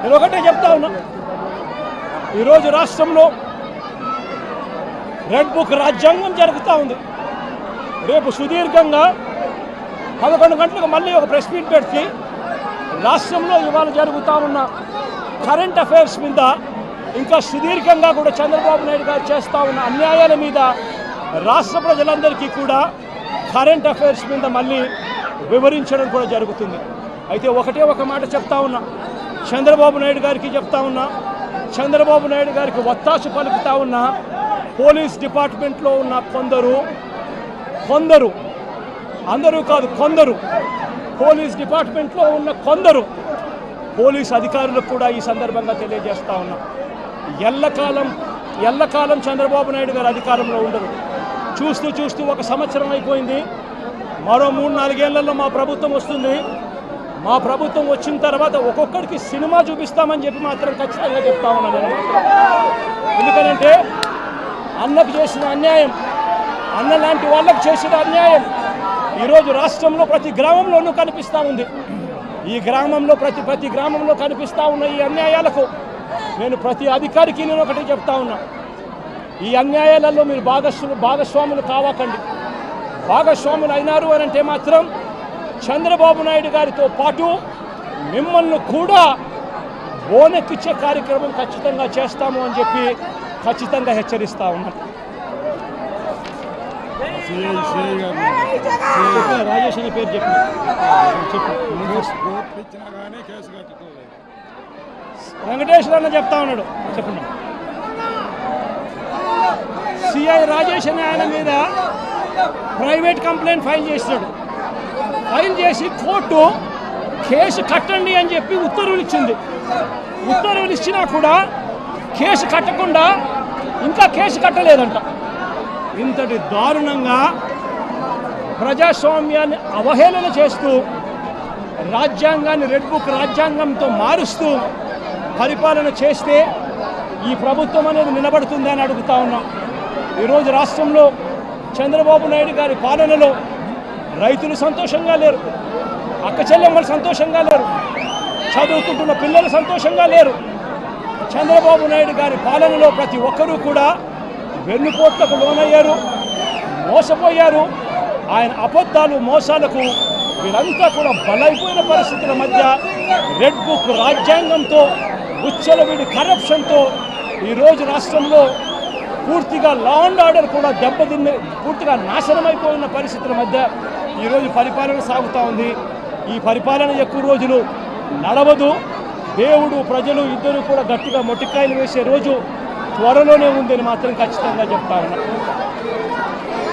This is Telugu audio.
నేను ఒకటే చెప్తా ఉన్నా, ఈరోజు రాష్ట్రంలో రెడ్ బుక్ రాజ్యాంగం జరుగుతూ ఉంది. రేపు సుదీర్ఘంగా 11 గంటలకు మళ్ళీ ఒక ప్రెస్ మీట్ పెట్టి రాష్ట్రంలో ఇవాళ జరుగుతూ ఉన్న కరెంట్ అఫైర్స్ మీద, ఇంకా సుదీర్ఘంగా కూడా చంద్రబాబు నాయుడు గారు చేస్తూ ఉన్న అన్యాయాల మీద రాష్ట్ర ప్రజలందరికీ కూడా కరెంట్ అఫైర్స్ మీద మళ్ళీ వివరించడం కూడా జరుగుతుంది. అయితే ఒకటే ఒక మాట చెప్తా ఉన్నా, చంద్రబాబు నాయుడు గారికి చెప్తా ఉన్నా, చంద్రబాబు నాయుడు గారికి ఒత్తాసు పలుకుతా ఉన్నా పోలీస్ డిపార్ట్మెంట్లో ఉన్న కొందరు అందరూ కాదు, కొందరు పోలీస్ డిపార్ట్మెంట్లో ఉన్న కొందరు పోలీస్ అధికారులకు కూడా ఈ సందర్భంగా తెలియజేస్తా ఉన్నా, ఎల్లకాలం చంద్రబాబు నాయుడు గారు అధికారంలో ఉండరు. చూస్తూ 1 సంవత్సరం అయిపోయింది. మరో 3-4 ఏళ్లలో మా ప్రభుత్వం వస్తుంది. మా ప్రభుత్వం వచ్చిన తర్వాత ఒక్కొక్కడికి సినిమా చూపిస్తామని చెప్పి మాత్రం ఖచ్చితంగా చెప్తా ఉన్నాను నేను మాత్రం. ఎందుకనంటే అన్నకు చేసిన అన్యాయం, అన్న లాంటి వాళ్ళకు చేసిన అన్యాయం ఈరోజు రాష్ట్రంలో ప్రతి గ్రామంలోనూ కనిపిస్తూ ఉంది. ఈ గ్రామంలో ప్రతి గ్రామంలో కనిపిస్తూ ఉన్న ఈ అన్యాయాలకు నేను ప్రతి అధికారికి నేను ఒకటి చెప్తా ఉన్నా, ఈ అన్యాయాలలో మీరు భాగస్వాములు కావకండి. భాగస్వాములు అయినారు అని అంటే మాత్రం చంద్రబాబు నాయుడు గారితో పాటు మిమ్మల్ని కూడా బోనెక్కిచ్చే కార్యక్రమం ఖచ్చితంగా చేస్తాము అని చెప్పి ఖచ్చితంగా హెచ్చరిస్తా ఉన్నాం. రాజేష్ అనే పేరు చెప్పు. వెంకటేశ్వర అన్న చెప్తా ఉన్నాడు, చెప్పండి. సిఐ రాజేష్ అనే ఆయన మీద ప్రైవేట్ కంప్లైంట్ ఫైల్ చేసినాడు. ఫైల్ చేసి కోర్టు కేసు కట్టండి అని చెప్పి ఉత్తర్వులు ఇచ్చింది. ఉత్తర్వులు ఇచ్చినా కూడా కేసు కట్టకుండా ఇంకా కేసు కట్టలేదంట. ఇంతటి దారుణంగా ప్రజాస్వామ్యాన్ని అవహేళన చేస్తూ రాజ్యాంగాన్ని రెడ్ బుక్ రాజ్యాంగంతో మారుస్తూ పరిపాలన చేస్తే ఈ ప్రభుత్వం అనేది నిలబడుతుంది అని అడుగుతా ఉన్నాం. ఈరోజు రాష్ట్రంలో చంద్రబాబు నాయుడు గారి పాలనలో రైతులు సంతోషంగా లేరు, అక్క చెల్లెమ్మలు సంతోషంగా లేరు, చదువుకుంటున్న పిల్లలు సంతోషంగా లేరు. చంద్రబాబు నాయుడు గారి పాలనలో ప్రతి ఒక్కరూ కూడా వెన్నుపోట్లకు లోనయ్యారు, మోసపోయారు. ఆయన అబద్ధాలు మోసాలకు వీరంతా కూడా బలైపోయిన పరిస్థితుల మధ్య రెడ్ బుక్ రాజ్యాంగంతో ఉచ్చలవిడి కరప్షన్తో ఈరోజు రాష్ట్రంలో పూర్తిగా లా అండ్ ఆర్డర్ కూడా పూర్తిగా నాశనమైపోయిన పరిస్థితుల మధ్య ఈరోజు పరిపాలన సాగుతూ ఉంది. ఈ పరిపాలన ఎక్కువ రోజులు నడవదు. దేవుడు ప్రజలు ఇద్దరు కూడా గట్టిగా మొట్టికాయలు వేసే రోజు త్వరలోనే ఉందని మాత్రం ఖచ్చితంగా చెప్తా ఉన్నా.